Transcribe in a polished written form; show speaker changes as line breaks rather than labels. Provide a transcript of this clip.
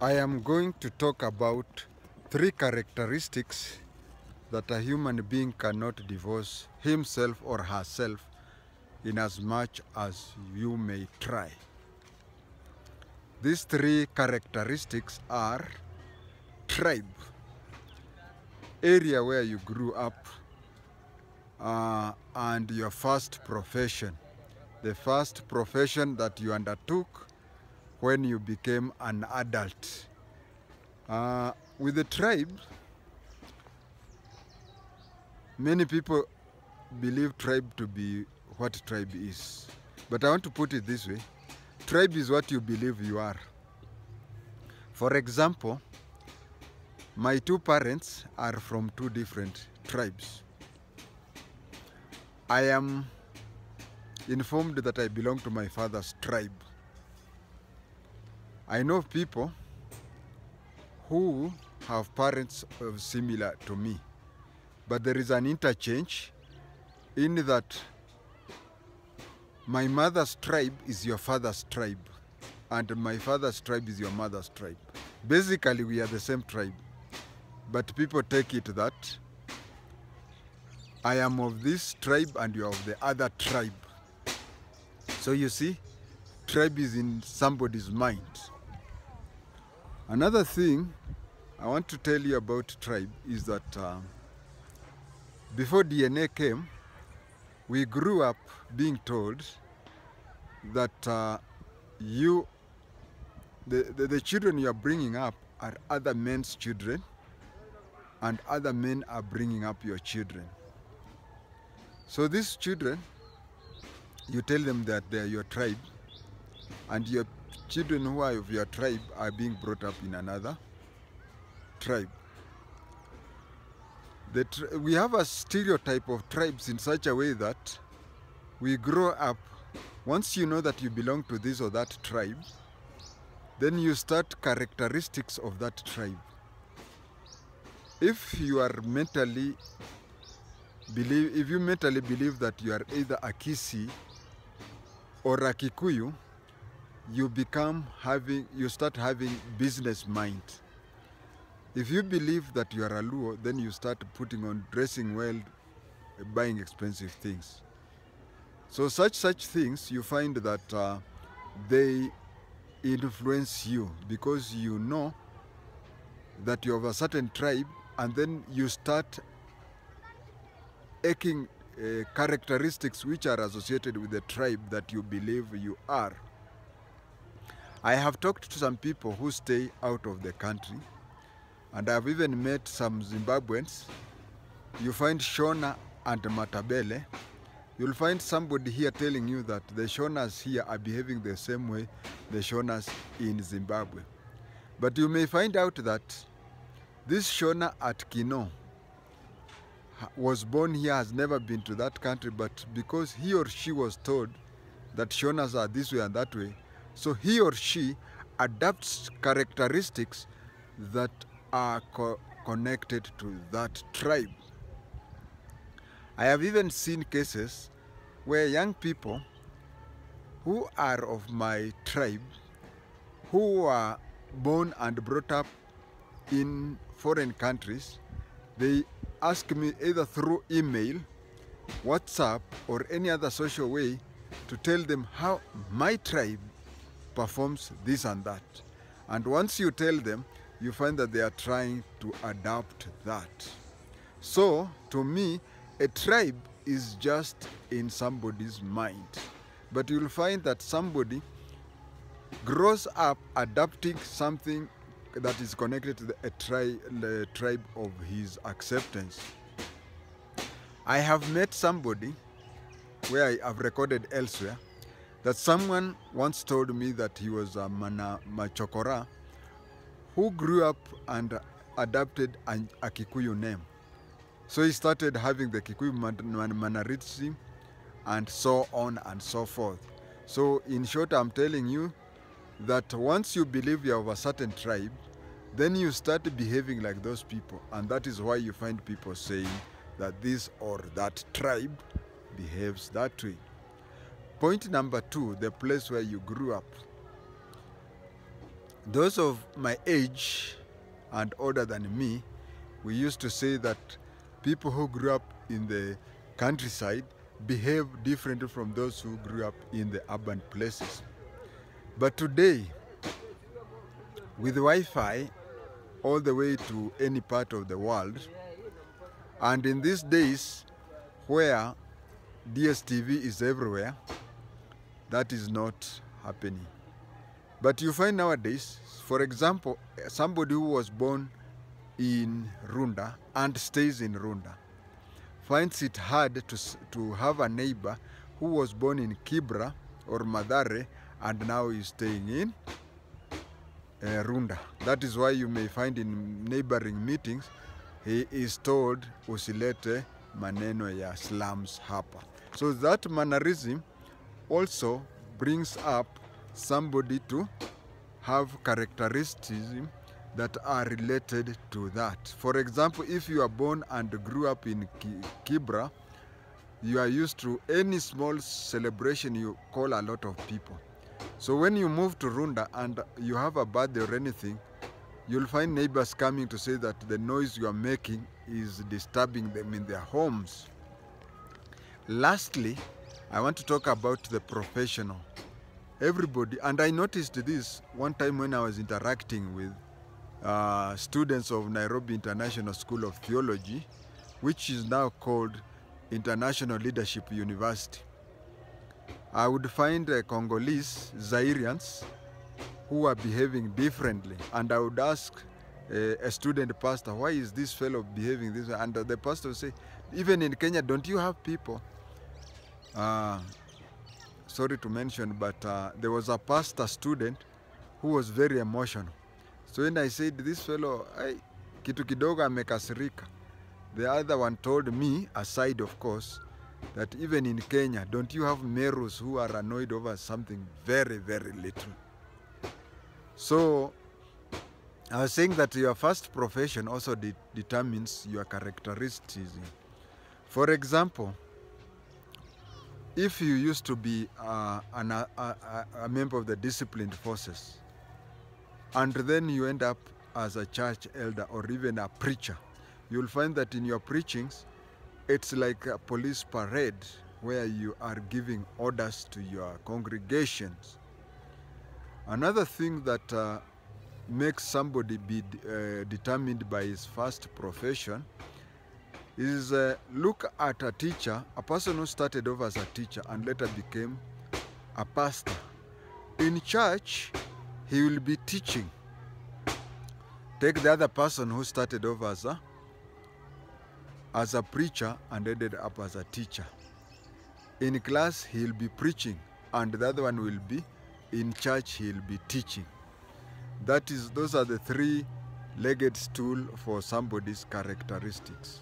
I am going to talk about 3 characteristics that a human being cannot divorce himself or herself in as much as you may try. These 3 characteristics are tribe, area where you grew up, and your first profession, the first profession that you undertook when you became an adult. With the tribe, many people believe tribe to be what tribe is. But I want to put it this way. Tribe is what you believe you are. For example, my 2 parents are from 2 different tribes. I am informed that I belong to my father's tribe. I know people who have parents similar to me, but there is an interchange in that my mother's tribe is your father's tribe, and my father's tribe is your mother's tribe. Basically, we are the same tribe, but people take it that I am of this tribe and you are of the other tribe. So you see, tribe is in somebody's mind. Another thing I want to tell you about tribe is that before DNA came, we grew up being told that the children you are bringing up are other men's children, and other men are bringing up your children. So these children, you tell them that they are your tribe, and your children who are of your tribe are being brought up in another tribe. We have a stereotype of tribes in such a way that we grow up, once you know that you belong to this or that tribe, then you start characteristics of that tribe. If you mentally believe that you are either a Kisi or a Kikuyu, you start having business mind. If you believe that you are a Luo, then you start putting on dressing well, buying expensive things. So such things, you find that they influence you because you know that you have a certain tribe, and then you start taking characteristics which are associated with the tribe that you believe you are. I have talked to some people who stay out of the country, and I've even met some Zimbabweans. You find Shona and Matabele. You'll find somebody here telling you that the Shonas here are behaving the same way the Shonas in Zimbabwe. But you may find out that this Shona at Kino was born here, has never been to that country, but because he or she was told that Shonas are this way and that way, so he or she adapts characteristics that are connected to that tribe. I have even seen cases where young people who are of my tribe, who are born and brought up in foreign countries, they ask me either through email, WhatsApp, or any other social way to tell them how my tribe performs this and that. And once you tell them, you find that they are trying to adapt that. So, to me, a tribe is just in somebody's mind. But you'll find that somebody grows up adapting something that is connected to the tribe of his acceptance. I have met somebody, where I have recorded elsewhere, that someone once told me that he was a Machokora who grew up and adopted a Kikuyu name. So he started having the Kikuyu mannerism and so on and so forth. So in short, I'm telling you that once you believe you're of a certain tribe, then you start behaving like those people. And that is why you find people saying that this or that tribe behaves that way. Point number 2, the place where you grew up. Those of my age and older than me, we used to say that people who grew up in the countryside behave differently from those who grew up in the urban places. But today, with Wi-Fi all the way to any part of the world, and in these days where DSTV is everywhere, that is not happening. But you find nowadays, for example, somebody who was born in Runda and stays in Runda finds it hard to have a neighbor who was born in Kibra or Madare and now is staying in Runda. That is why you may find in neighboring meetings, he is told usilete maneno ya slums hapa. So that mannerism also brings up somebody to have characteristics that are related to that. For example, if you are born and grew up in Kibra, you are used to any small celebration, you call a lot of people. So when you move to Runda and you have a birthday or anything, you'll find neighbors coming to say that the noise you are making is disturbing them in their homes. Lastly, I want to talk about the professional. Everybody, and I noticed this one time when I was interacting with students of Nairobi International School of Theology, which is now called International Leadership University. I would find Congolese, Zairians, who are behaving differently, and I would ask a student pastor, why is this fellow behaving this way? And the pastor would say, even in Kenya, don't you have people? Sorry to mention, but there was a pastor student who was very emotional. So when I said, this fellow, kitu kidogo amekasirika, the other one told me, aside of course, that even in Kenya, don't you have Merus who are annoyed over something very, very little? So I was saying that your first profession also determines your characteristics. For example, if you used to be a member of the disciplined forces, and then you end up as a church elder or even a preacher, you'll find that in your preachings, it's like a police parade where you are giving orders to your congregations. Another thing that makes somebody be determined by his first profession is look at a teacher, a person who started off as a teacher and later became a pastor. In church, he will be teaching. Take the other person who started off as a preacher and ended up as a teacher. In class, he'll be preaching, and the other one will be in church, he'll be teaching. Those are the three-legged stool for somebody's characteristics.